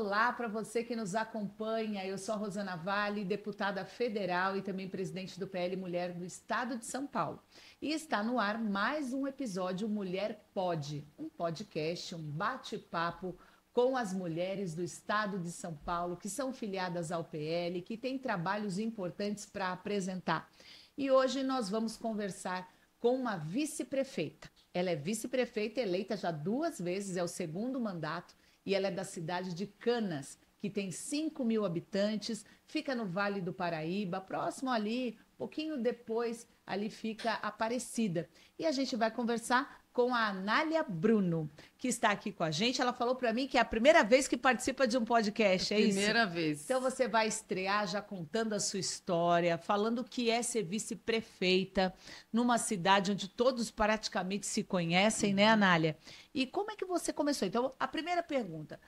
Olá para você que nos acompanha. Eu sou a Rosana Vale, deputada federal e também presidente do PL Mulher do Estado de São Paulo. E está no ar mais um episódio Mulher Pode, um podcast, um bate-papo com as mulheres do Estado de São Paulo que são filiadas ao PL, que têm trabalhos importantes para apresentar. E hoje nós vamos conversar com uma vice-prefeita. Ela é vice-prefeita eleita já 2 vezes, é o segundo mandato, e ela é da cidade de Canas, que tem 5.000 habitantes, fica no Vale do Paraíba, próximo ali, pouquinho depois, ali fica Aparecida. E a gente vai conversar com a Anália Bruno, que está aqui com a gente. Ela falou para mim que é a primeira vez que participa de um podcast, é isso? Primeira vez. Então você vai estrear já contando a sua história, falando o que é ser vice-prefeita numa cidade onde todos praticamente se conhecem, né, Anália? E como é que você começou? Então, a primeira pergunta,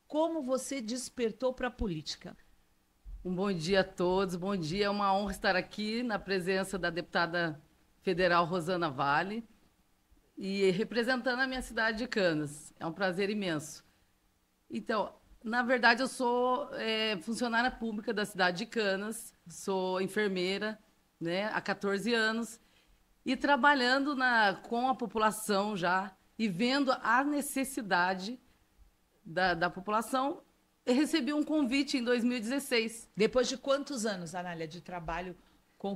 como você despertou para a política? Um bom dia a todos, bom dia. É uma honra estar aqui na presença da deputada federal Rosana Vale e representando a minha cidade de Canas. É um prazer imenso. Então, na verdade, eu sou funcionária pública da cidade de Canas, sou enfermeira, né, há 14 anos, e trabalhando com a população já, e vendo a necessidade da população, eu recebi um convite em 2016. Depois de quantos anos, Anália, de trabalho com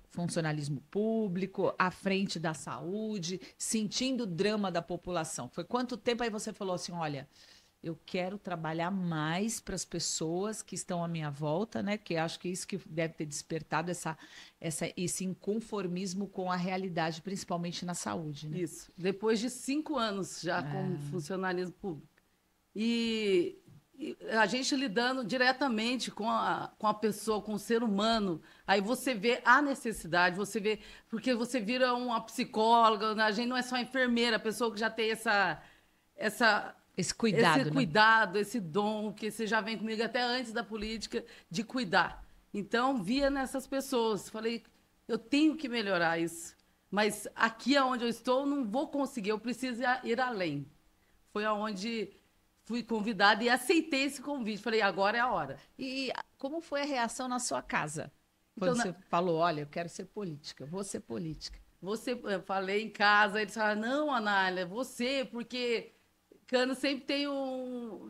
funcionalismo público, à frente da saúde, sentindo o drama da população? Foi quanto tempo aí você falou assim, olha, eu quero trabalhar mais para as pessoas que estão à minha volta, né? Que acho que isso que deve ter despertado esse inconformismo com a realidade, principalmente na saúde, né? Isso. Depois de 5 anos já como funcionalismo público. E a gente lidando diretamente com a pessoa, com o ser humano, aí você vê a necessidade, você vê, porque você vira uma psicóloga, a gente não é só enfermeira, a pessoa que já tem esse cuidado, esse né? cuidado, esse dom, que você já vem comigo até antes da política, de cuidar. Então, via nessas pessoas, falei, eu tenho que melhorar isso, mas aqui onde eu estou, não vou conseguir, eu preciso ir além. Foi aonde fui convidada e aceitei esse convite. Falei, agora é a hora. E como foi a reação na sua casa? Quando Então, você falou, olha, eu quero ser política, eu vou ser política. eu falei em casa, eles falaram, não, Anália, você, porque Cano sempre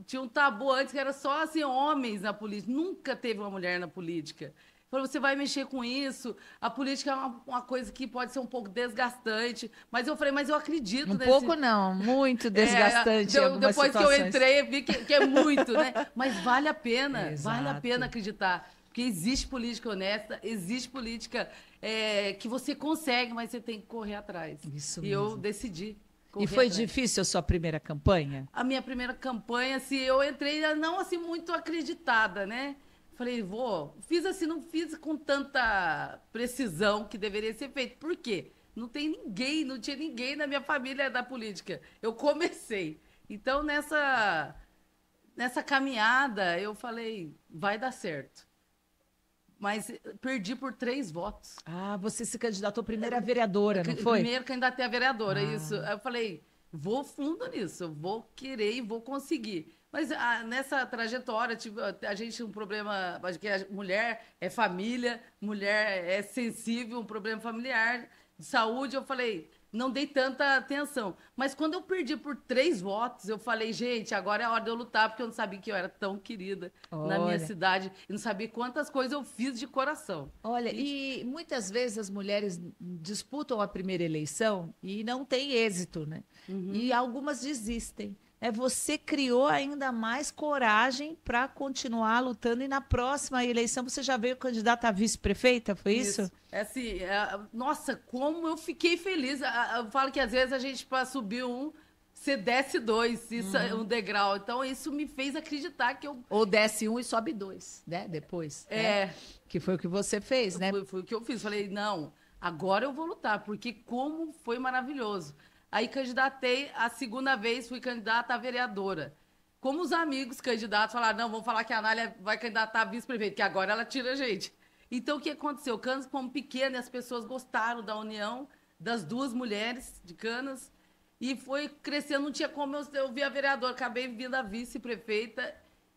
tinha um tabu antes que era só assim, homens na política. Nunca teve uma mulher na política. Falou, você vai mexer com isso, a política é uma coisa que pode ser um pouco desgastante. Mas eu falei, mas eu acredito Um pouco não, muito desgastante em algumas depois situações. que eu entrei, eu vi que é muito, né? Mas vale a pena, vale a Exato. pena acreditar. Porque existe política honesta, existe política que você consegue, mas você tem que correr atrás. Isso e mesmo. eu decidi correr E foi atrás. difícil a sua primeira campanha? A minha primeira campanha, assim, eu entrei não assim muito acreditada, né? Falei, fiz assim, não fiz com tanta precisão que deveria ser feito. Por quê? Não tinha ninguém na minha família da política. Eu comecei. Então, nessa caminhada, eu falei, vai dar certo. Mas perdi por 3 votos. Ah, você se candidatou primeiro a vereadora, não foi? Primeiro candidatei a vereadora, isso. Aí eu falei, vou fundo nisso, eu vou querer e vou conseguir. Mas nessa trajetória, a gente um problema, acho que a mulher é família, mulher é sensível, um problema familiar, de saúde, eu falei, não dei tanta atenção. Mas quando eu perdi por 3 votos, eu falei, gente, agora é a hora de eu lutar, porque eu não sabia que eu era tão querida na minha Olha. cidade, e não sabia quantas coisas eu fiz de coração. Olha, e muitas vezes as mulheres disputam a primeira eleição e não tem êxito, né? E algumas desistem. Você criou ainda mais coragem para continuar lutando e na próxima eleição você já veio candidata a vice-prefeita, foi isso? É assim, nossa, como eu fiquei feliz. Eu falo que às vezes a gente, para subir você desce 2, isso é um degrau. Então, isso me fez acreditar que eu. Ou desce 1 e sobe 2, né? Depois. Né? Que foi o que você fez, né? Foi o que eu fiz. Falei, não, agora eu vou lutar, porque como foi maravilhoso. Aí candidatei, a segunda vez fui candidata a vereadora. Como os amigos candidatos falaram, não, vamos falar que a Anália vai candidatar a vice-prefeito, que agora ela tira a gente. Então, o que aconteceu? Canas, como pequena, as pessoas gostaram da união das 2 mulheres de Canas e foi crescendo, não tinha como eu vir a vereadora, acabei vindo a vice-prefeita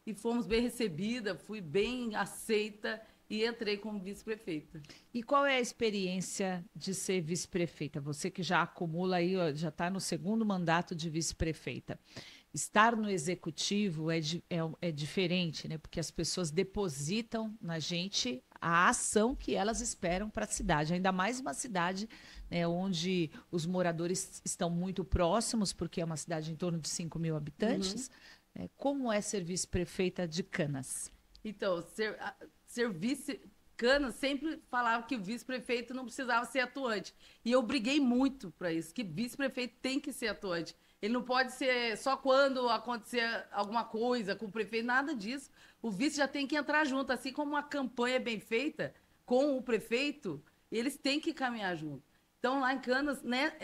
e fomos bem recebidas, fui bem aceita e entrei como vice-prefeita. E qual é a experiência de ser vice-prefeita? Você que já acumula aí, ó, já está no segundo mandato de vice-prefeita. Estar no executivo é diferente, né? Porque as pessoas depositam na gente a ação que elas esperam para a cidade. Ainda mais uma cidade, né, onde os moradores estão muito próximos, porque é uma cidade em torno de 5.000 habitantes. Como é ser vice-prefeita de Canas? Então, ser vice... Canas sempre falava que o vice-prefeito não precisava ser atuante. E eu briguei muito para isso, que vice-prefeito tem que ser atuante. Ele não pode ser só quando acontecer alguma coisa com o prefeito, nada disso. O vice já tem que entrar junto, assim como uma campanha é bem feita com o prefeito, eles têm que caminhar junto. Então, lá em Canas, né,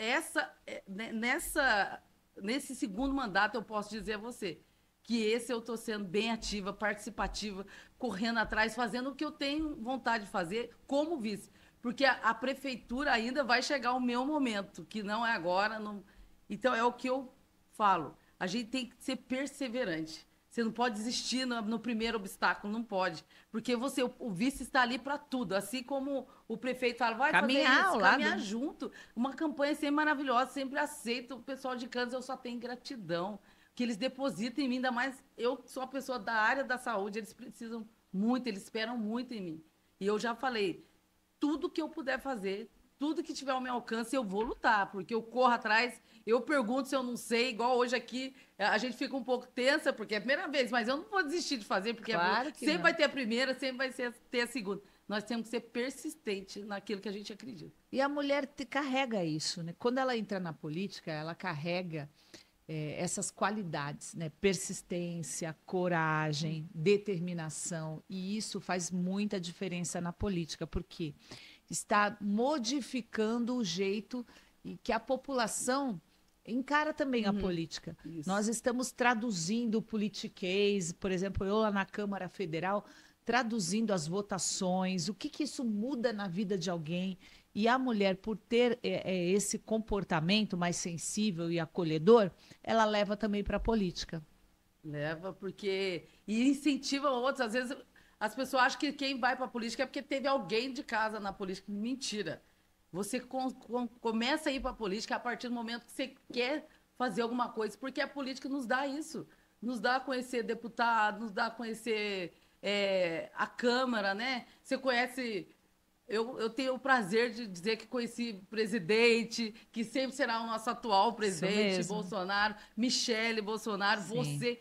nesse segundo mandato, eu posso dizer a você que esse eu estou sendo bem ativa, participativa, correndo atrás, fazendo o que eu tenho vontade de fazer como vice. Porque a prefeitura ainda vai chegar o meu momento, que não é agora. Não... Então, é o que eu falo. A gente tem que ser perseverante. Você não pode desistir no primeiro obstáculo, não pode. Porque o vice está ali para tudo. Assim como o prefeito fala, vai caminhar fazer isso, ao caminhar lado. junto. Uma campanha sempre maravilhosa, sempre aceito. O pessoal de Canas, eu só tenho gratidão. Que eles depositam em mim, ainda mais eu sou uma pessoa da área da saúde, eles precisam muito, eles esperam muito em mim. E eu já falei, tudo que eu puder fazer, tudo que tiver ao meu alcance, eu vou lutar, porque eu corro atrás, eu pergunto se eu não sei, igual hoje aqui, a gente fica um pouco tensa, porque é a primeira vez, mas eu não vou desistir de fazer, porque Claro que sempre não. vai ter a primeira, sempre vai ter a segunda. Nós temos que ser persistente naquilo que a gente acredita. E a mulher carrega isso, né? Quando ela entra na política, ela carrega essas qualidades, né? Persistência, coragem, determinação. E isso faz muita diferença na política, porque está modificando o jeito e que a população encara também a política. Isso. Nós estamos traduzindo o politiquês, por exemplo, eu lá na Câmara Federal, traduzindo as votações, o que isso muda na vida de alguém. E a mulher, por ter esse comportamento mais sensível e acolhedor, ela leva também para a política. Leva, porque... E incentiva outros. Às vezes, as pessoas acham que quem vai para a política é porque teve alguém de casa na política. Mentira. Você começa a ir para a política a partir do momento que você quer fazer alguma coisa, porque a política nos dá isso. Nos dá a conhecer deputado, nos dá a conhecer a Câmara, né? Você conhece... Eu tenho o prazer de dizer que conheci presidente, que sempre será o nosso atual presidente, Bolsonaro, Michele Bolsonaro, Sim. você.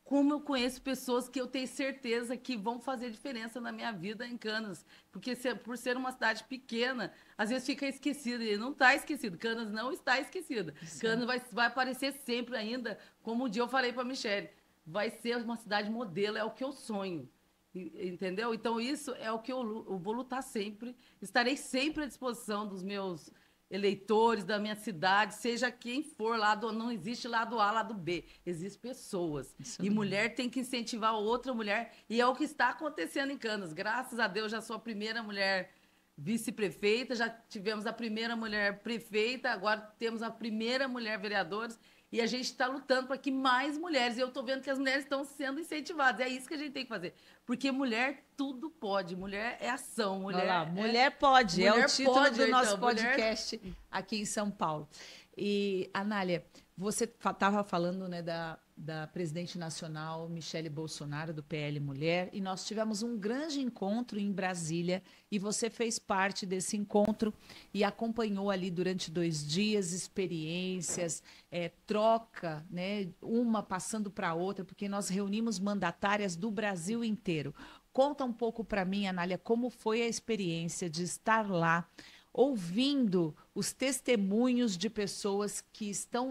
Como eu conheço pessoas que eu tenho certeza que vão fazer diferença na minha vida em Canas. Porque por ser uma cidade pequena, às vezes fica esquecida. E não está esquecido. Canas não está esquecida. Sim. Canas vai aparecer sempre ainda, como um dia eu falei para a Michele. Vai ser uma cidade modelo, é o que eu sonho. Entendeu? Então, isso é o que eu vou lutar sempre. Estarei sempre à disposição dos meus eleitores, da minha cidade, seja quem for, não existe lado A, lado B. Existem pessoas. Isso E mesmo. mulher tem que incentivar outra mulher. E é o que está acontecendo em Canas. Graças a Deus, já sou a primeira mulher vice-prefeita, já tivemos a primeira mulher prefeita, agora temos a primeira mulher vereadora. E a gente está lutando para que mais mulheres, e eu estou vendo que as mulheres estão sendo incentivadas. É isso que a gente tem que fazer. Porque mulher tudo pode, mulher é ação. Mulher pode, mulher é o título pode, do nosso então, podcast aqui em São Paulo. E, Anália, você estava falando, né, da presidente nacional Michele Bolsonaro, do PL Mulher, e nós tivemos um grande encontro em Brasília, e você fez parte desse encontro e acompanhou ali durante 2 dias experiências, troca, né, uma passando para a outra, porque nós reunimos mandatárias do Brasil inteiro. Conta um pouco para mim, Anália, como foi a experiência de estar lá, ouvindo os testemunhos de pessoas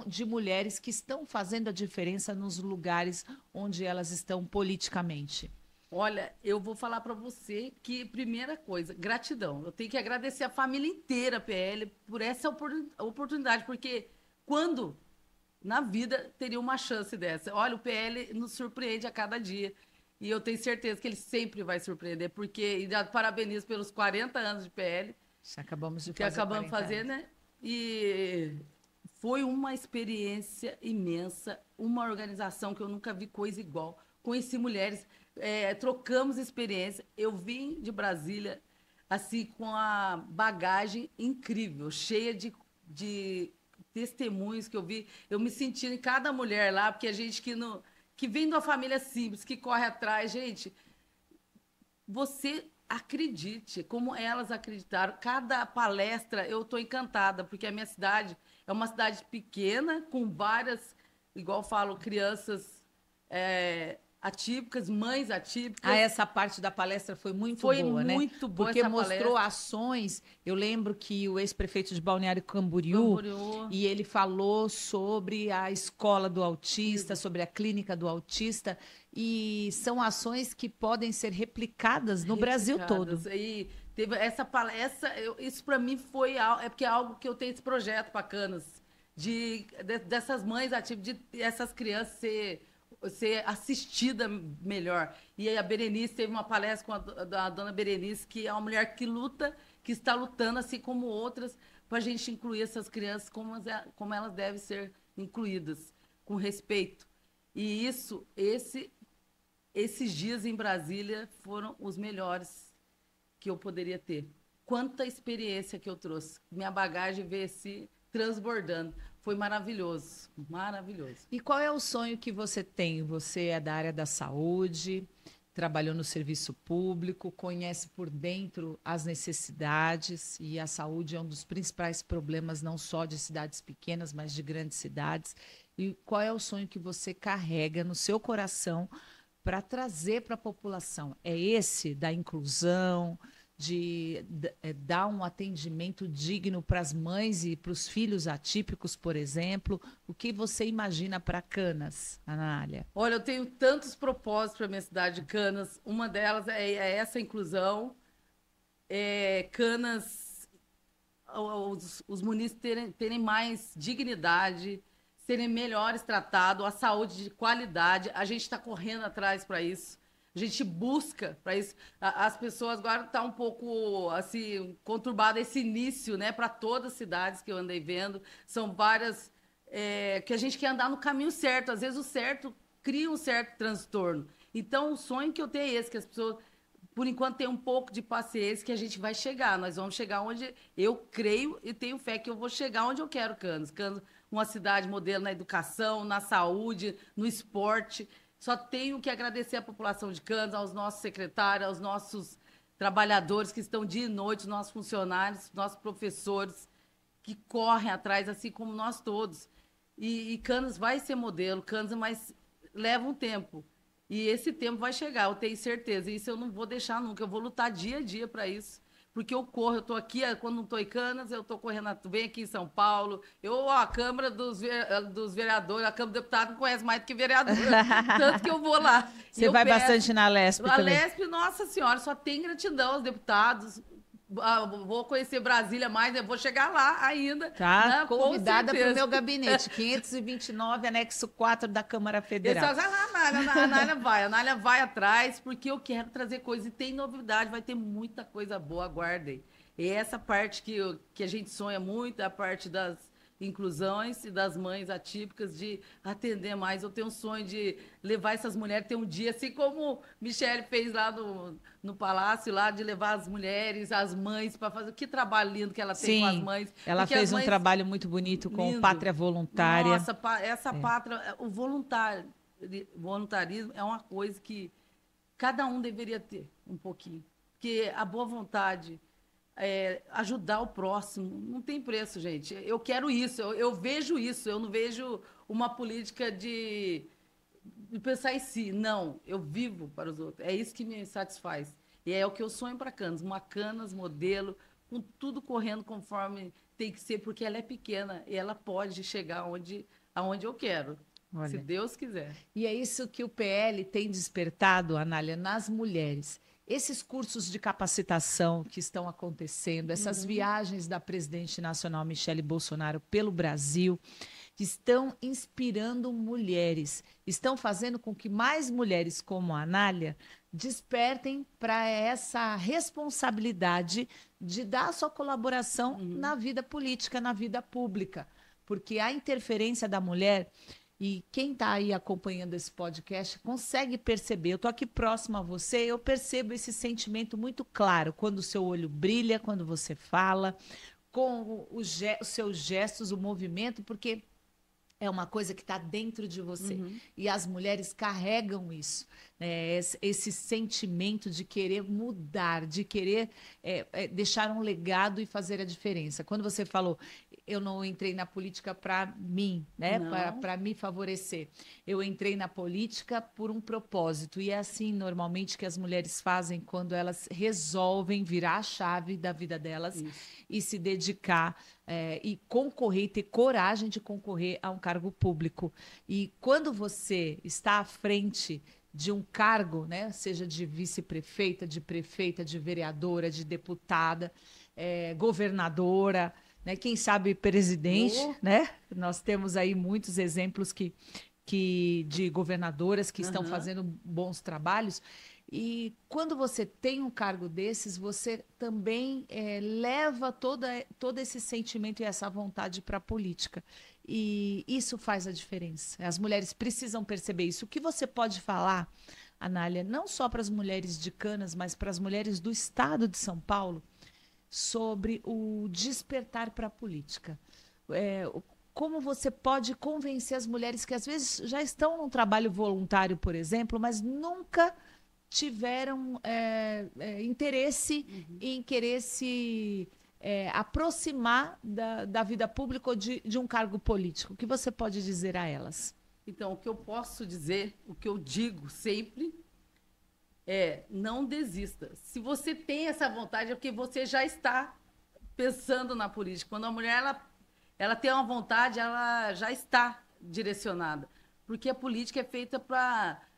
de mulheres que estão fazendo a diferença nos lugares onde elas estão politicamente. Olha, eu vou falar para você que, primeira coisa, gratidão. Eu tenho que agradecer a família inteira, PL, por essa oportunidade, porque quando na vida teria uma chance dessa? Olha, o PL nos surpreende a cada dia. E eu tenho certeza que ele sempre vai surpreender, porque e já parabenizo pelos 40 anos de PL. Acabamos de que fazer acabamos de 40 fazer, anos. né? E foi uma experiência imensa, uma organização que eu nunca vi coisa igual. conheci mulheres, trocamos experiência. Eu vim de Brasília, assim, com a bagagem incrível, cheia de testemunhos que eu vi. Eu me senti em cada mulher lá, porque a gente que vem de uma família simples, que corre atrás, gente, você acredite, como elas acreditaram. Cada palestra eu estou encantada, porque a minha cidade é uma cidade pequena, com várias, igual eu falo, crianças atípicas, mães atípicas. Essa parte da palestra foi muito boa, né? Muito boa porque essa mostrou palestra. ações. Eu lembro que o ex-prefeito de Balneário Camboriú, e ele falou sobre a escola do autista, sobre a clínica do autista, e são ações que podem ser replicadas no Brasil todo. E teve essa palestra, isso para mim foi porque é algo que eu tenho esse projeto para Canas, dessas mães ativas, essas crianças ser assistida melhor. E aí a Berenice teve uma palestra com a dona Berenice, que é uma mulher que luta, que está lutando, assim como outras, para a gente incluir essas crianças como elas devem ser incluídas, com respeito. E esses dias em Brasília foram os melhores que eu poderia ter. Quanta experiência que eu trouxe. Minha bagagem veio se transbordando. Foi maravilhoso, maravilhoso. E qual é o sonho que você tem? Você é da área da saúde, trabalhou no serviço público, conhece por dentro as necessidades, e a saúde é um dos principais problemas, não só de cidades pequenas, mas de grandes cidades. E qual é o sonho que você carrega no seu coração para trazer para a população? É esse da inclusão, de dar um atendimento digno para as mães e para os filhos atípicos, por exemplo? O que você imagina para Canas, Anália? Olha, eu tenho tantos propósitos para a minha cidade de Canas. Uma delas é essa inclusão. Canas, os munícipes terem mais dignidade, serem melhores tratados, a saúde de qualidade. A gente está correndo atrás para isso. A gente busca para isso. As pessoas agora estão um pouco assim conturbado esse início, né? Para todas as cidades que eu andei vendo, são várias que a gente quer andar no caminho certo. Às vezes o certo cria um certo transtorno. Então o sonho que eu tenho é esse, que as pessoas, por enquanto, tenham um pouco de paciência, que a gente vai chegar. Nós vamos chegar onde eu creio e tenho fé que eu vou chegar onde eu quero, Canas. Canas, uma cidade modelo na educação, na saúde, no esporte. Só tenho que agradecer à população de Canas, aos nossos secretários, aos nossos trabalhadores que estão dia e noite, os nossos funcionários, nossos professores, que correm atrás, assim como nós todos. E Canas vai ser modelo, Canas, mas leva um tempo. E esse tempo vai chegar, eu tenho certeza. E isso eu não vou deixar nunca, eu vou lutar dia a dia para isso. Porque eu corro, eu estou aqui, quando não estou em Canas, eu estou correndo, venho aqui em São Paulo. A Câmara dos Vereadores, a Câmara dos Deputados não conhece mais do que vereador. Tanto que eu vou lá. Você vai bastante na Lesp também? A Lesp, nossa senhora, só tem gratidão aos deputados. Vou conhecer Brasília mais, eu vou chegar lá ainda. Tá, né? Convidada para o meu gabinete, 529, anexo 4 da Câmara Federal. A Anália vai atrás, porque eu quero trazer coisas. E tem novidade, vai ter muita coisa boa, aguardem. E essa parte que a gente sonha muito, a parte das inclusões e das mães atípicas, de atender mais. Eu tenho um sonho de levar essas mulheres, ter um dia, assim como Michele fez lá no Palácio, lá, de levar as mulheres, as mães, para fazer. Que trabalho lindo que ela tem com as mães. Ela fez um trabalho muito bonito com Pátria Voluntária. Nossa, essa pátria, o voluntarismo é uma coisa que cada um deveria ter um pouquinho. Porque a boa vontade, ajudar o próximo, não tem preço, gente. Eu quero isso, eu vejo isso, eu não vejo uma política de pensar em si. Não, eu vivo para os outros. É isso que me satisfaz. E é o que eu sonho para Canas, uma Canas modelo, com tudo correndo conforme tem que ser, porque ela é pequena e ela pode chegar aonde eu quero. Olha, se Deus quiser. E é isso que o PL tem despertado, Anália, nas mulheres. Esses cursos de capacitação que estão acontecendo, essas viagens da presidente nacional Michele Bolsonaro pelo Brasil, estão inspirando mulheres, estão fazendo com que mais mulheres como a Anália despertem para essa responsabilidade de dar a sua colaboração na vida política, na vida pública. Porque a interferência da mulher, E quem está aí acompanhando esse podcast consegue perceber. Eu estou aqui próximo a você, eu percebo esse sentimento muito claro quando o seu olho brilha, quando você fala, com os seus gestos, o movimento, porque é uma coisa que está dentro de você. E as mulheres carregam isso, né? Esse sentimento de querer mudar, de querer deixar um legado e fazer a diferença. Quando você falou, eu não entrei na política para mim, né? Para me favorecer. Eu entrei na política por um propósito. E é assim, normalmente, que as mulheres fazem quando elas resolvem virar a chave da vida delas e se dedicar e concorrer, ter coragem de concorrer a um cargo público. E quando você está à frente de um cargo, né, seja de vice-prefeita, de prefeita, de vereadora, de deputada, governadora, né, quem sabe presidente, né? Nós temos aí muitos exemplos de governadoras que estão fazendo bons trabalhos. E quando você tem um cargo desses, você também leva todo esse sentimento e essa vontade para a política. E isso faz a diferença. As mulheres precisam perceber isso. O que você pode falar, Anália, não só para as mulheres de Canas, mas para as mulheres do estado de São Paulo, sobre o despertar para a política? Como você pode convencer as mulheres que às vezes já estão num trabalho voluntário, por exemplo, mas nunca tiveram interesse em querer se aproximar da vida pública ou de um cargo político? O que você pode dizer a elas? Então, o que eu posso dizer, o que eu digo sempre, não desista. Se você tem essa vontade, é porque você já está pensando na política. Quando a mulher ela tem uma vontade, ela já está direcionada. Porque a política é feita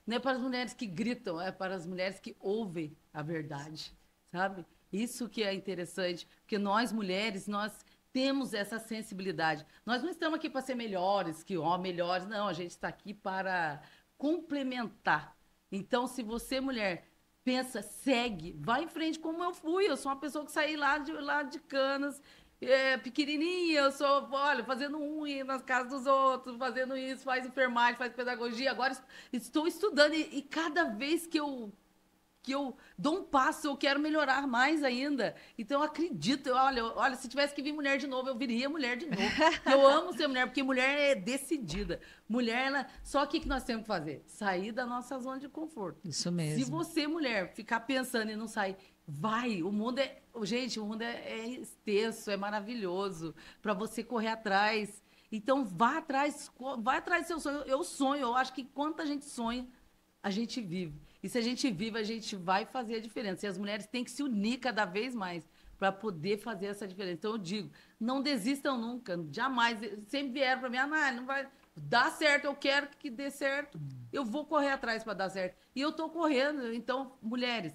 não é para as mulheres que gritam, é para as mulheres que ouvem a verdade, sabe? Isso que é interessante, porque nós, mulheres, nós temos essa sensibilidade. Nós não estamos aqui para ser melhores que homens, melhores, não. A gente está aqui para complementar. Então, se você, mulher, pensa, segue, vai em frente como eu fui. Eu sou uma pessoa que saí lá de Canas, pequenininha, eu sou, olha, fazendo unha nas casas dos outros, fazendo isso, faz enfermagem, faz pedagogia. Agora estou estudando e cada vez que eu dou um passo, eu quero melhorar mais ainda. Então, eu acredito. Olha, se tivesse que vir mulher de novo, eu viria mulher de novo. Eu amo ser mulher, porque mulher é decidida. Mulher, só que nós temos que fazer? Sair da nossa zona de conforto. Isso mesmo. Se você, mulher, ficar pensando e não sair, vai. O mundo gente, o mundo é extenso, é maravilhoso para você correr atrás. Então, vá atrás do seu sonho. Eu sonho, eu acho que quando a gente sonha, a gente vive. E se a gente vive, a gente vai fazer a diferença. E as mulheres têm que se unir cada vez mais para poder fazer essa diferença. Então, eu digo, não desistam nunca, jamais. Sempre vieram para mim, não vai dar certo, eu quero que dê certo. Eu vou correr atrás para dar certo. E eu estou correndo. Então, mulheres,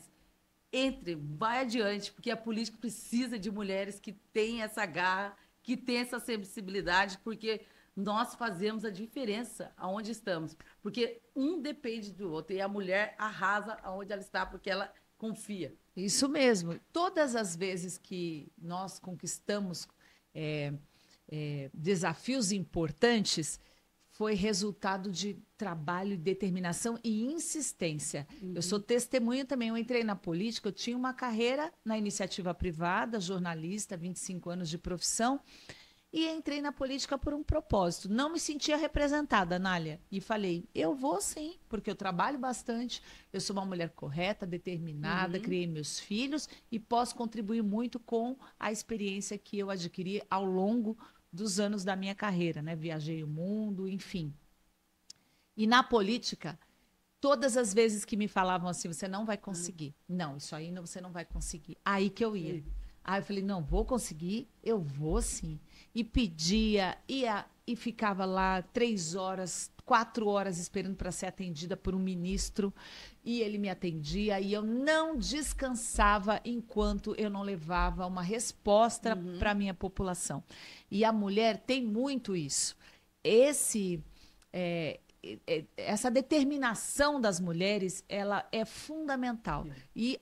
entre, vai adiante, porque a política precisa de mulheres que têm essa garra, que têm essa sensibilidade, porque nós fazemos a diferença aonde estamos. Porque um depende do outro. E a mulher arrasa aonde ela está, porque ela confia. Isso mesmo. Todas as vezes que nós conquistamos desafios importantes, foi resultado de trabalho, determinação e insistência. Eu sou testemunha também. Eu entrei na política, eu tinha uma carreira na iniciativa privada, jornalista, 25 anos de profissão, e entrei na política por um propósito. Não me sentia representada, Nália. E falei, eu vou sim, porque eu trabalho bastante, eu sou uma mulher correta, determinada, criei meus filhos e posso contribuir muito com a experiência que eu adquiri ao longo dos anos da minha carreira, né? Viajei o mundo, enfim. E na política, todas as vezes que me falavam assim, você não vai conseguir. Não, isso aí você não vai conseguir. Aí que eu ia. Aí eu falei, não, vou conseguir, eu vou sim. E pedia, e ficava lá 3 horas, 4 horas esperando para ser atendida por um ministro, e ele me atendia, e eu não descansava enquanto eu não levava uma resposta para a minha população. E a mulher tem muito isso. Essa determinação das mulheres, ela é fundamental. E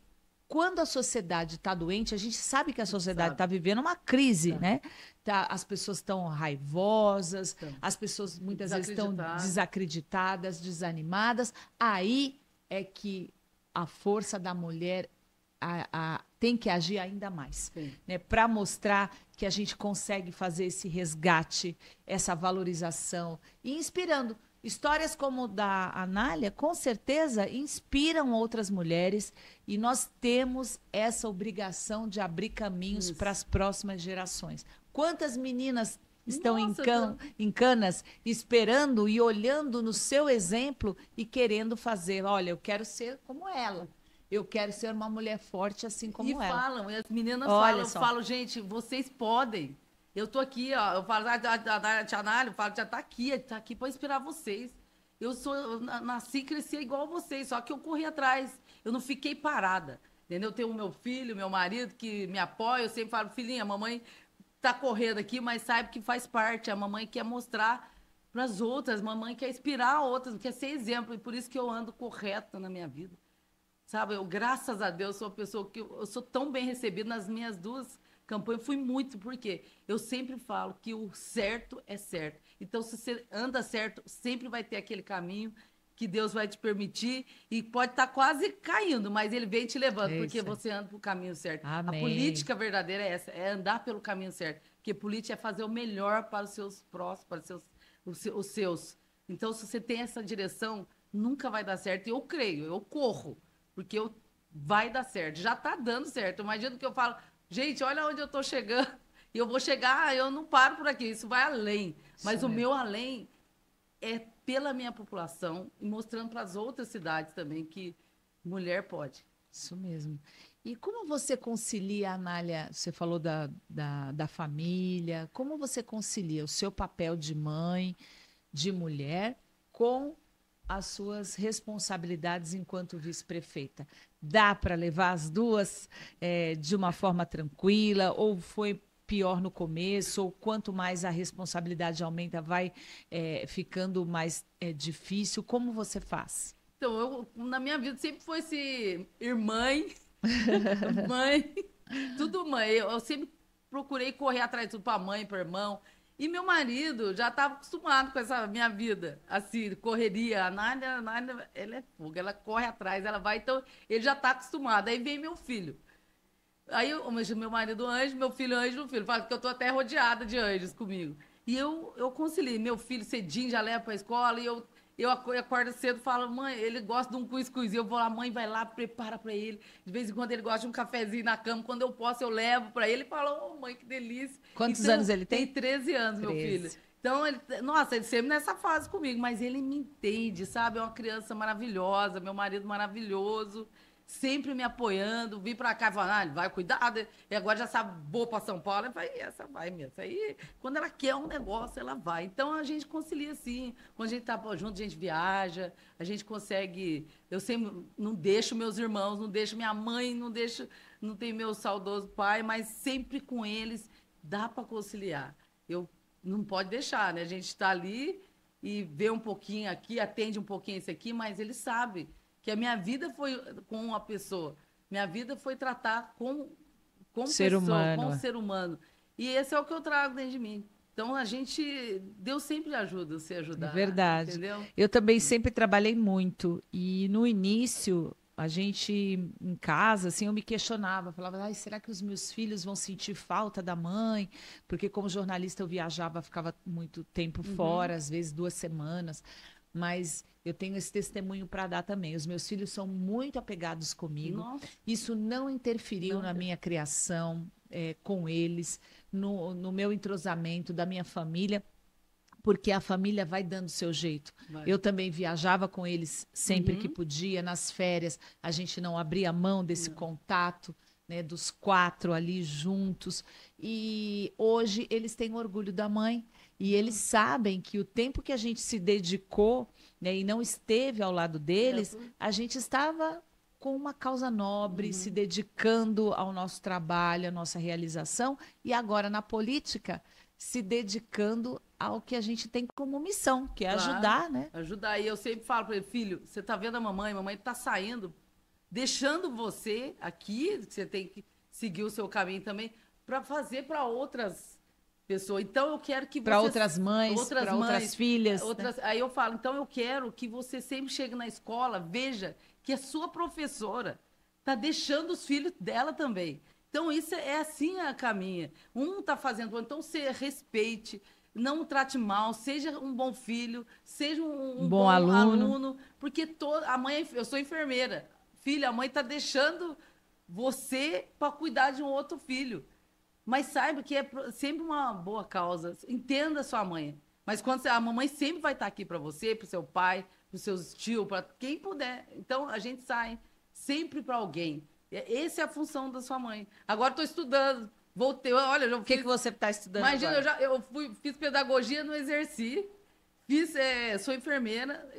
quando a sociedade está doente, a gente sabe que a sociedade Sabe. está vivendo uma crise, Tá. né? As pessoas estão raivosas, Tá. as pessoas muitas vezes estão Desacreditadas. desacreditadas, desanimadas. Aí é que a força da mulher tem que agir ainda mais, Sim. né? Para mostrar que a gente consegue fazer esse resgate, essa valorização e inspirando. Histórias como o da Anália, com certeza, inspiram outras mulheres e nós temos essa obrigação de abrir caminhos Isso. para as próximas gerações. Quantas meninas estão Nossa, em Canas esperando e olhando no seu exemplo e querendo fazer? Olha, eu quero ser como ela. Eu quero ser uma mulher forte assim como E ela. falam, e as meninas Olha falam, eu só. falo, gente, vocês podem. Eu tô aqui, ó, eu falo, a Tia Anália, eu falo, já tá aqui para inspirar vocês. Eu nasci e cresci igual a vocês, só que eu corri atrás, eu não fiquei parada, entendeu? Eu tenho o meu filho, meu marido que me apoia, eu sempre falo, filhinha, a mamãe tá correndo aqui, mas sabe que faz parte, a mamãe quer mostrar para as outras, a mamãe quer inspirar outras, quer ser exemplo, e por isso que eu ando correta na minha vida. Sabe, eu, graças a Deus, sou uma pessoa que eu sou tão bem recebida nas minhas duas campanhas. Fui muito, porque eu sempre falo que o certo é certo. Então, se você anda certo, sempre vai ter aquele caminho que Deus vai te permitir e pode estar quase caindo, mas Ele vem te levando, É porque isso aí. você anda para o caminho certo. Amém. A política verdadeira é essa, é andar pelo caminho certo. Porque política é fazer o melhor para os seus próximos, para os seus. Então, se você tem essa direção, nunca vai dar certo. E eu creio, eu corro. Porque vai dar certo. Já está dando certo. Imagina que eu falo, gente, olha onde eu estou chegando. E eu vou chegar, eu não paro por aqui. Isso vai além. Mas o meu além é pela minha população e mostrando para as outras cidades também que mulher pode. Isso mesmo. E como você concilia, Anália, você falou da família, como você concilia o seu papel de mãe, de mulher, com as suas responsabilidades enquanto vice-prefeita? Dá para levar as duas de uma forma tranquila? Ou foi pior no começo? Ou quanto mais a responsabilidade aumenta, vai ficando mais difícil? Como você faz? Então, na minha vida sempre foi esse irmã, mãe, tudo mãe. Eu sempre procurei correr atrás de tudo para mãe, para irmão. E meu marido já estava acostumado com essa minha vida, assim, correria. A Nádia, ela é fogo, ela corre atrás, ela vai, então ele já está acostumado. Aí vem meu filho. Aí meu marido anjo, meu filho anjo, fala que eu estou até rodeada de anjos comigo. E eu conciliei meu filho cedinho, já leva para a escola, e eu acordo cedo e falo, mãe, ele gosta de um cuscuz. E eu vou lá, mãe, vai lá, prepara para ele. De vez em quando ele gosta de um cafezinho na cama. Quando eu posso, eu levo para ele. E falo, oh, mãe, que delícia. Quantos Então, anos ele tem? Tem 13 anos, meu 13. filho. Então, nossa, ele sempre nessa fase comigo. Mas ele me entende, sabe? É uma criança maravilhosa, meu marido maravilhoso. Sempre me apoiando, vim pra cá e falando, vai, cuidado. E agora já sabe, vou pra São Paulo. Eu falei, essa vai mesmo. Essa aí, quando ela quer um negócio, ela vai. Então a gente concilia assim. Quando a gente tá junto, a gente viaja, a gente consegue. Eu sempre não deixo meus irmãos, não deixo minha mãe, não tenho meu saudoso pai, mas sempre com eles dá para conciliar. Eu não pode deixar, né? A gente está ali e vê um pouquinho aqui, atende um pouquinho esse aqui, mas ele sabe que a minha vida foi com uma pessoa. Minha vida foi tratar com Ser pessoa, humano. com ser humano. E esse é o que eu trago dentro de mim. Então, Deus sempre ajuda você a ajudar. É verdade. Entendeu? Eu também sempre trabalhei muito. E no início, a gente, em casa, assim, eu me questionava. Falava, ai, será que os meus filhos vão sentir falta da mãe? Porque como jornalista eu viajava, ficava muito tempo fora, às vezes 2 semanas. Mas eu tenho esse testemunho para dar também. Os meus filhos são muito apegados comigo. Nossa. Isso não interferiu na minha criação com eles, no meu entrosamento, da minha família, porque a família vai dando seu jeito. Vai. Eu também viajava com eles sempre que podia, nas férias. A gente não abria mão desse contato, né, dos 4 ali juntos. E hoje eles têm orgulho da mãe. E eles sabem que o tempo que a gente se dedicou, né, e não esteve ao lado deles, a gente estava com uma causa nobre, se dedicando ao nosso trabalho, à nossa realização, e agora na política, se dedicando ao que a gente tem como missão, que é Claro, ajudar, né? Ajudar. E eu sempre falo para ele, filho, você tá vendo a mamãe está saindo deixando você aqui, você tem que seguir o seu caminho também, para fazer para outras pessoas. Então, eu quero que você... Para outras mães, para outras filhas. Né? Aí eu falo, então eu quero que você sempre chegue na escola, veja que a sua professora está deixando os filhos dela também. Então, isso é assim a caminha. Um está fazendo, então você respeite, não trate mal, seja um bom filho, seja um bom aluno, porque a mãe, eu sou enfermeira, filha, a mãe está deixando você para cuidar de um outro filho. Mas saiba que é sempre uma boa causa. Entenda a sua mãe. Mas a mamãe sempre vai estar aqui para você, para o seu pai, para os seus tios, para quem puder. Então, a gente sai sempre para alguém. Essa é a função da sua mãe. Agora estou estudando. Voltei. Olha, o que você está estudando Imagina, agora? Fiz pedagogia, não exerci. Sou enfermeira.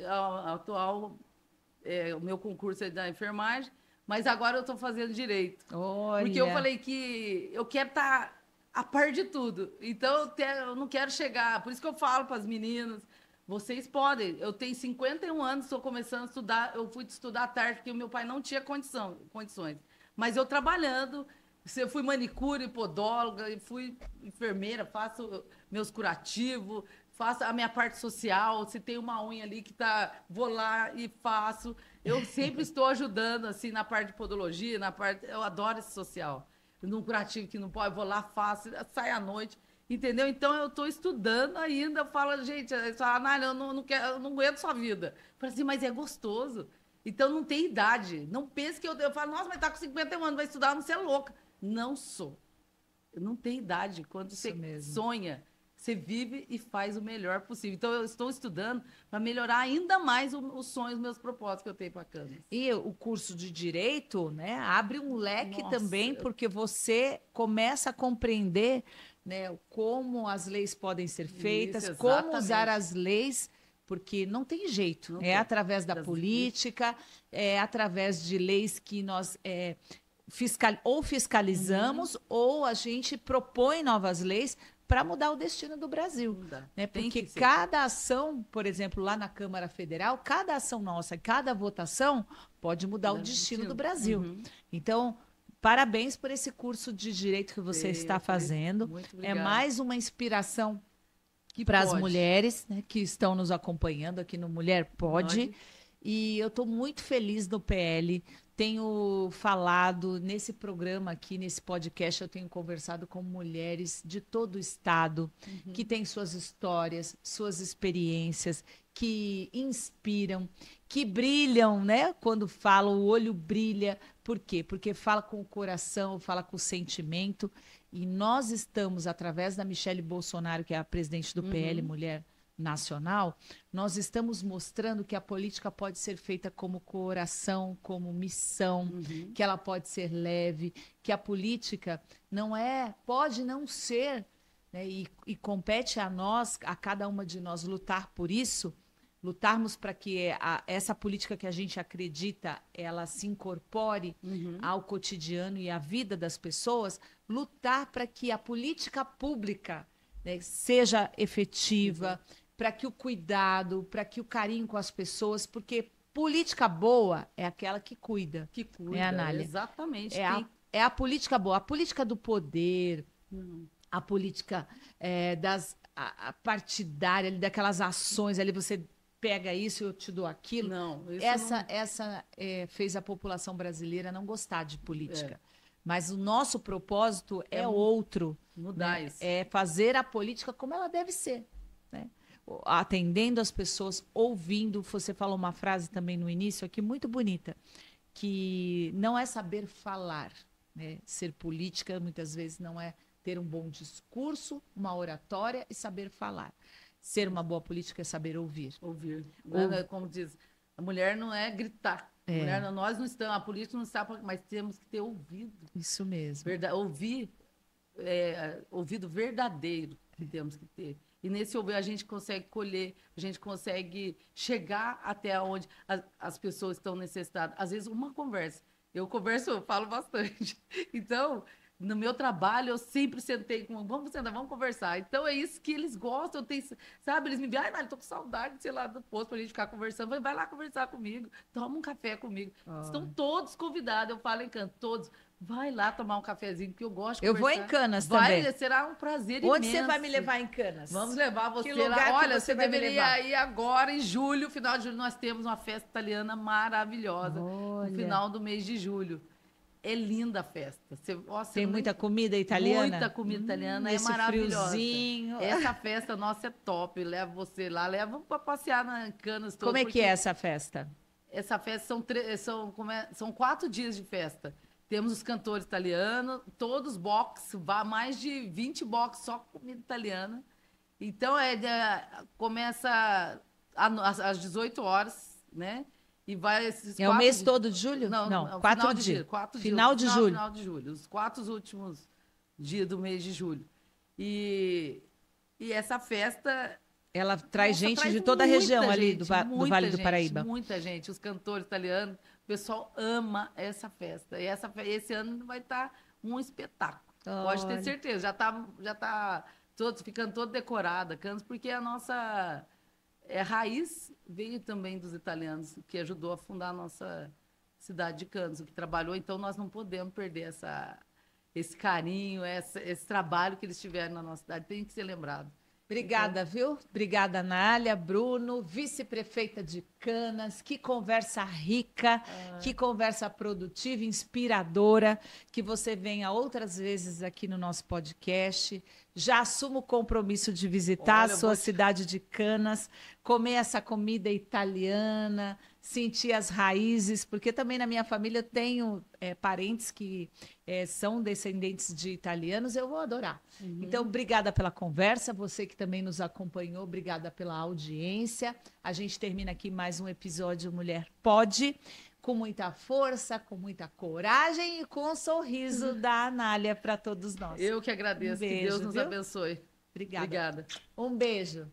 O meu concurso é da enfermagem. Mas agora eu estou fazendo direito. Olha. Porque eu falei que eu quero estar a par de tudo. Então, eu não quero chegar. Por isso que eu falo para as meninas, vocês podem. Eu tenho 51 anos, estou começando a estudar. Eu fui estudar à tarde, porque o meu pai não tinha condições. Mas eu trabalhando, eu fui manicure, podóloga, fui enfermeira, faço meus curativos, faço a minha parte social. Se tem uma unha ali que tá, vou lá e faço. Eu sempre estou ajudando, assim, na parte de podologia, eu adoro esse social. Num curativo que não pode, eu vou lá, faço, sai à noite, entendeu? Então, eu estou estudando ainda, eu falo, gente, Anália, eu não aguento sua vida. Eu falo assim, mas é gostoso. Então, não tem idade. Não pense que eu falo, nossa, mas tá com 51 anos, vai estudar, não, você é louca. Não sou. Eu não tenho idade. Quando você sonha, você vive e faz o melhor possível. Então, eu estou estudando para melhorar ainda mais os sonhos, os meus propósitos que eu tenho para a Canas. E o curso de Direito, né, abre um leque também, porque você começa a compreender, né, como as leis podem ser feitas, como usar as leis, porque não tem jeito. Não tem. Através da política, é através de leis que nós... fiscalizamos ou a gente propõe novas leis para mudar o destino do Brasil. Né? Porque cada ação, por exemplo, lá na Câmara Federal, cada ação nossa, cada votação pode mudar o destino do Brasil. Então, parabéns por esse curso de Direito que você está fazendo. Muito obrigada. É mais uma inspiração para as mulheres, né, que estão nos acompanhando aqui no Mulher Pode. E eu estou muito feliz no PL. Tenho falado nesse programa aqui, nesse podcast, eu tenho conversado com mulheres de todo o estado, que têm suas histórias, suas experiências, que inspiram, que brilham, né? Quando falam, o olho brilha. Por quê? Porque fala com o coração, fala com o sentimento. E nós estamos, através da Michele Bolsonaro, que é a presidente do PL Mulher Nacional, nós estamos mostrando que a política pode ser feita como coração, como missão, que ela pode ser leve, que a política pode não ser, né, e compete a nós, a cada uma de nós, lutar por isso, lutarmos para que essa política que a gente acredita, ela se incorpore ao cotidiano e à vida das pessoas, lutar para que a política pública, né, seja efetiva, para que o cuidado, para que o carinho com as pessoas, porque política boa é aquela que cuida. Que cuida, né, Anália? Exatamente. É a política boa, a política do poder, a política a partidária, daquelas ações, ali você pega isso, eu te dou aquilo. Não, essa fez a população brasileira não gostar de política. Mas o nosso propósito é outro. Mudar, né? isso. É fazer a política como ela deve ser. Né? Atendendo as pessoas, ouvindo. Você falou uma frase também no início aqui muito bonita, que não é saber falar. Né? Ser política, muitas vezes, não é ter um bom discurso, uma oratória e saber falar. Ser uma boa política é saber ouvir. Ouvir. Como diz, a mulher não é gritar. Nós não estamos, a política não está, mas temos que ter ouvido. Isso mesmo. Ouvido verdadeiro que temos que ter. E nesse ouvir a gente consegue colher, a gente consegue chegar até onde as pessoas estão necessitadas. Às vezes, uma conversa. Eu falo bastante. Então, no meu trabalho, eu sempre sentei com... Vamos sentar, vamos conversar. Então, é isso que eles gostam. Sabe, eles me dizem, ai, tô com saudade, sei lá, do posto pra gente ficar conversando. Eu falei, vai lá conversar comigo, toma um café comigo. Estão todos convidados, eu falo em Canas, todos. Vai lá tomar um cafezinho, porque eu gosto de Eu conversar. vou em Canas também. Será um prazer Onde imenso. você vai me levar em Canas? Vamos levar você Que lugar lá. que Olha, você você vai me deveria levar? ir agora, em julho, final de julho, nós temos uma festa italiana maravilhosa. Olha. No final do mês de julho. É linda a festa. Nossa, Tem muita comida italiana? Muita comida italiana, é esse maravilhosa. friozinho. Essa festa nossa é top. Levo você lá, levo para passear na Canas todo. Como é que é essa festa? Essa festa são 4 dias de festa. Temos os cantores italianos, todos box, mais de 20 box só com comida italiana. Então, começa às 18 horas, né? E vai esses É o mês todo de julho? Não, 4 dias. Final de julho. Final de julho. Os 4 últimos dias do mês de julho. E essa festa... Ela traz gente de toda a região ali do Vale do Paraíba. Muita gente. Os cantores italianos, o pessoal ama essa festa. E esse ano vai estar um espetáculo. Pode ter certeza. Já tá ficando toda decorada, Canas, porque a nossa raiz veio também dos italianos, que ajudou a fundar a nossa cidade de Canas, que trabalhou. Então, nós não podemos perder esse carinho, esse trabalho que eles tiveram na nossa cidade. Tem que ser lembrado. Obrigada, viu? Obrigada, Nália, Bruno, vice-prefeita de Canas. Que conversa rica, que conversa produtiva, inspiradora. Que você venha outras vezes aqui no nosso podcast. Já assumo o compromisso de visitar a sua cidade de Canas, comer essa comida italiana, sentir as raízes, porque também na minha família eu tenho parentes que são descendentes de italianos, eu vou adorar. Então, obrigada pela conversa, você que também nos acompanhou, obrigada pela audiência. A gente termina aqui mais um episódio Mulher Pode, com muita força, com muita coragem e com um sorriso da Anália para todos nós. Eu que agradeço, Beijo, que Deus nos viu? abençoe. Obrigada. Obrigada. Um beijo.